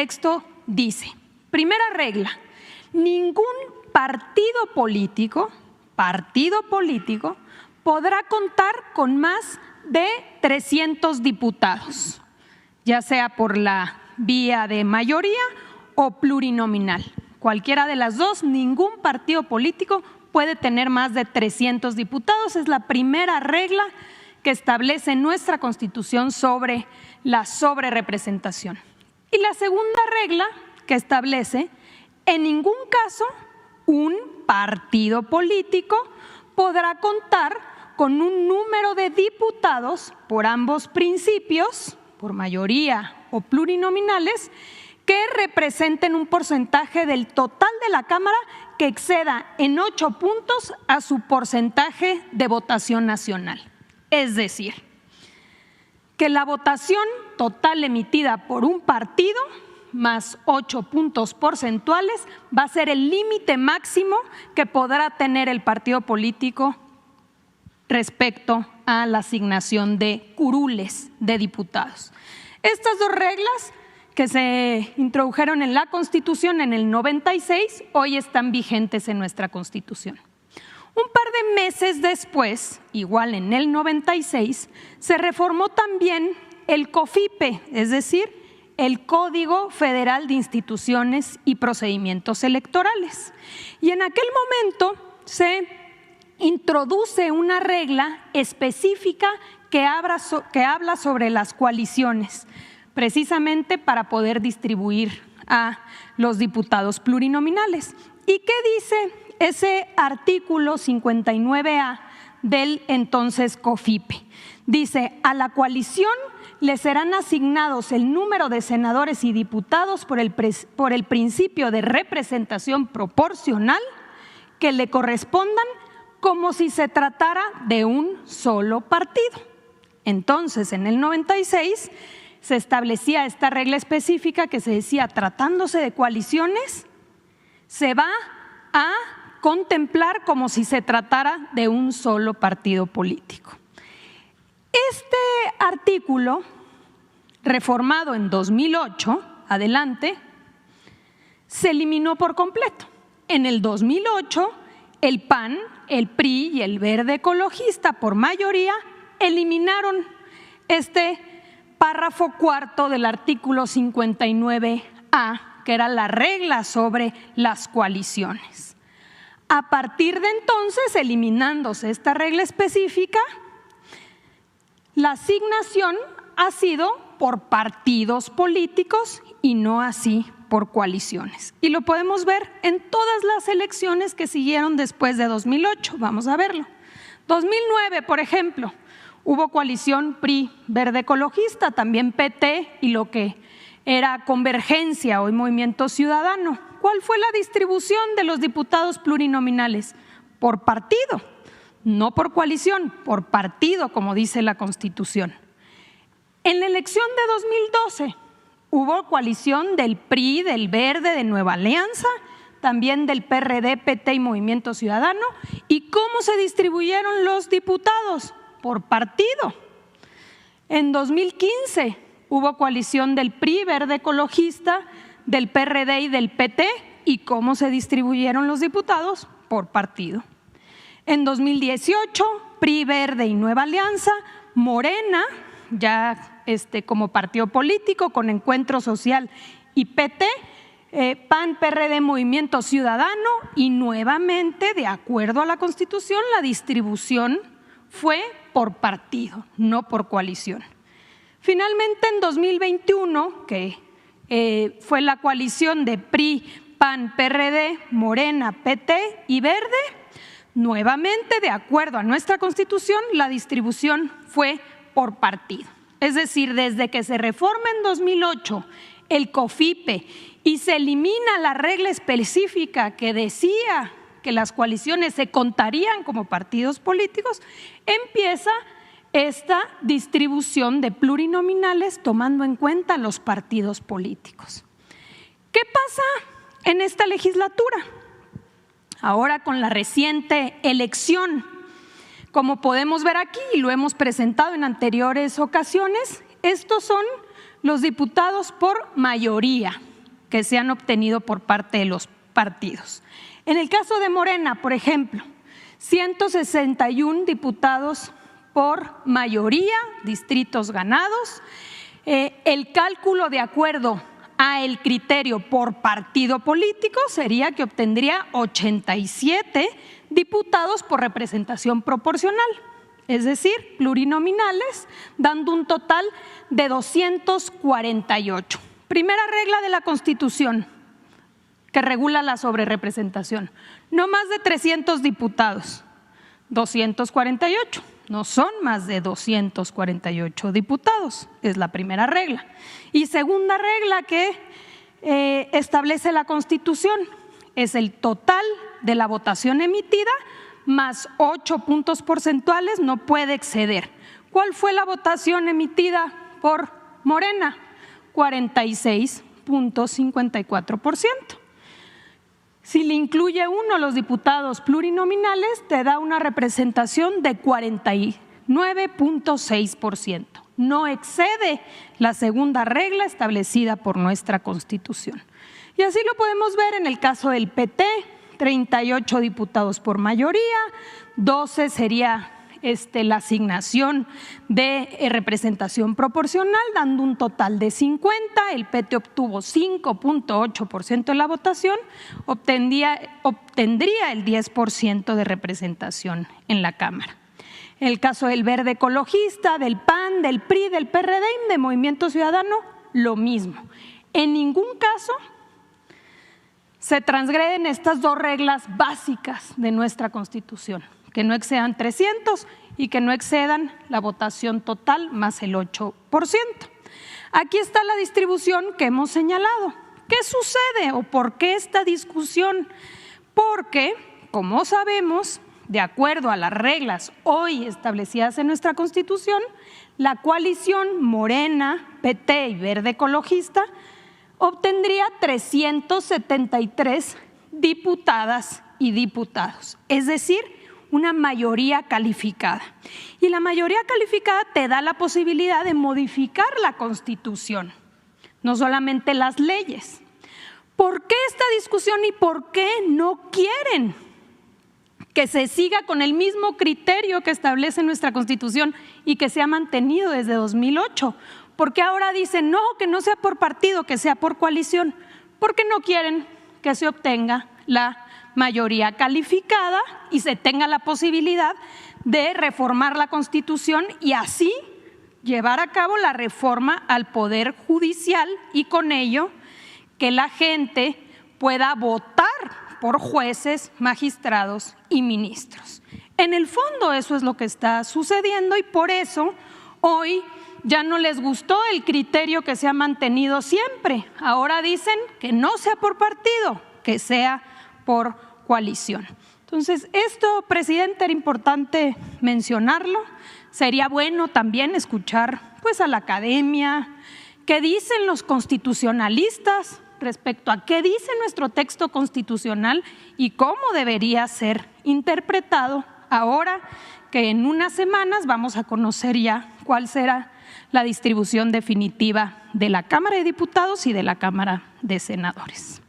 texto dice, primera regla, ningún partido político podrá contar con más de 300 diputados, ya sea por la vía de mayoría o plurinominal. Cualquiera de las dos, ningún partido político puede tener más de 300 diputados. Es la primera regla que establece nuestra Constitución sobre la sobrerepresentación. Y la segunda regla que establece, en ningún caso un partido político podrá contar con un número de diputados por ambos principios, por mayoría o plurinominales, que representen un porcentaje del total de la Cámara que exceda en 8 puntos a su porcentaje de votación nacional. Es decir, que la votación total emitida por un partido más 8 puntos porcentuales va a ser el límite máximo que podrá tener el partido político respecto a la asignación de curules de diputados. Estas dos reglas que se introdujeron en la Constitución en el 96, hoy están vigentes en nuestra Constitución. Un par de meses después, igual en el 96, se reformó también el COFIPE, es decir, el Código Federal de Instituciones y Procedimientos Electorales. Y en aquel momento se introduce una regla específica que habla sobre las coaliciones, precisamente para poder distribuir a los diputados plurinominales. ¿Y qué dice ese artículo 59A del entonces COFIPE? Dice, a la coalición le serán asignados el número de senadores y diputados por el principio de representación proporcional que le correspondan como si se tratara de un solo partido. Entonces, en el 96 se establecía esta regla específica que se decía, tratándose de coaliciones, se va a contemplar como si se tratara de un solo partido político. Este artículo, reformado en 2008, adelante, se eliminó por completo. En el 2008, el PAN, el PRI y el Verde Ecologista, por mayoría, eliminaron este párrafo cuarto del artículo 59A, que era la regla sobre las coaliciones. A partir de entonces, eliminándose esta regla específica, la asignación ha sido por partidos políticos y no así por coaliciones. Y lo podemos ver en todas las elecciones que siguieron después de 2008. Vamos a verlo. 2009, por ejemplo, hubo coalición PRI, Verde Ecologista, también PT y lo que era Convergencia, hoy Movimiento Ciudadano. ¿Cuál fue la distribución de los diputados plurinominales? Por partido, no por coalición, por partido, como dice la Constitución. En la elección de 2012 hubo coalición del PRI, del Verde, de Nueva Alianza, también del PRD, PT y Movimiento Ciudadano. ¿Y cómo se distribuyeron los diputados? Por partido. En 2015 hubo coalición del PRI, Verde Ecologista, del PRD y del PT. ¿Y cómo se distribuyeron los diputados? Por partido. En 2018, PRI, Verde y Nueva Alianza, Morena, ya como partido político con Encuentro Social y PT, PAN, PRD, Movimiento Ciudadano, y nuevamente, de acuerdo a la Constitución, la distribución fue por partido, no por coalición. Finalmente, en 2021, que fue la coalición de PRI, PAN, PRD, Morena, PT y Verde, nuevamente, de acuerdo a nuestra Constitución, la distribución fue por partido. Es decir, desde que se reforma en 2008 el COFIPE y se elimina la regla específica que decía que las coaliciones se contarían como partidos políticos, empieza esta distribución de plurinominales tomando en cuenta los partidos políticos. ¿Qué pasa en esta legislatura? Ahora, con la reciente elección, como podemos ver aquí y lo hemos presentado en anteriores ocasiones, estos son los diputados por mayoría. que se han obtenido por parte de los partidos. En el caso de Morena, por ejemplo, 161 diputados por mayoría, distritos ganados. El cálculo de acuerdo a el criterio por partido político sería que obtendría 87 diputados por representación proporcional, es decir, plurinominales, dando un total de 248. Primera regla de la Constitución que regula la sobrerepresentación: no más de 300 diputados, 248. No son más de 248 diputados, es la primera regla. Y segunda regla que establece la Constitución es el total de la votación emitida más 8 puntos porcentuales no puede exceder. ¿Cuál fue la votación emitida por Morena? 46.54%. Si le incluye uno los diputados plurinominales, te da una representación de 49.6%. No excede la segunda regla establecida por nuestra Constitución. Y así lo podemos ver en el caso del PT, 38 diputados por mayoría, 12 sería la asignación de representación proporcional, dando un total de 50. El PT obtuvo 5.8% de la votación, obtendría el 10% de representación en la Cámara. En el caso del Verde Ecologista, del PAN, del PRI, del PRD y de Movimiento Ciudadano, lo mismo. En ningún caso se transgreden estas dos reglas básicas de nuestra Constitución: que no excedan 300 y que no excedan la votación total más el 8%. Aquí está la distribución que hemos señalado. ¿Qué sucede o por qué esta discusión? Porque, como sabemos, de acuerdo a las reglas hoy establecidas en nuestra Constitución, la coalición Morena, PT y Verde Ecologista obtendría 373 diputadas y diputados, es decir, una mayoría calificada. Y la mayoría calificada te da la posibilidad de modificar la Constitución, no solamente las leyes. ¿Por qué esta discusión y por qué no quieren que se siga con el mismo criterio que establece nuestra Constitución y que se ha mantenido desde 2008? ¿Por qué ahora dicen no, que no sea por partido, que sea por coalición? Porque no quieren que se obtenga la mayoría calificada y se tenga la posibilidad de reformar la Constitución y así llevar a cabo la reforma al Poder Judicial y con ello que la gente pueda votar por jueces, magistrados y ministros. En el fondo eso es lo que está sucediendo y por eso hoy ya no les gustó el criterio que se ha mantenido siempre. Ahora dicen que no sea por partido, que sea por coalición. Entonces, esto, presidente, era importante mencionarlo. Sería bueno también escuchar a la academia, qué dicen los constitucionalistas respecto a qué dice nuestro texto constitucional y cómo debería ser interpretado ahora que en unas semanas vamos a conocer ya cuál será la distribución definitiva de la Cámara de Diputados y de la Cámara de Senadores.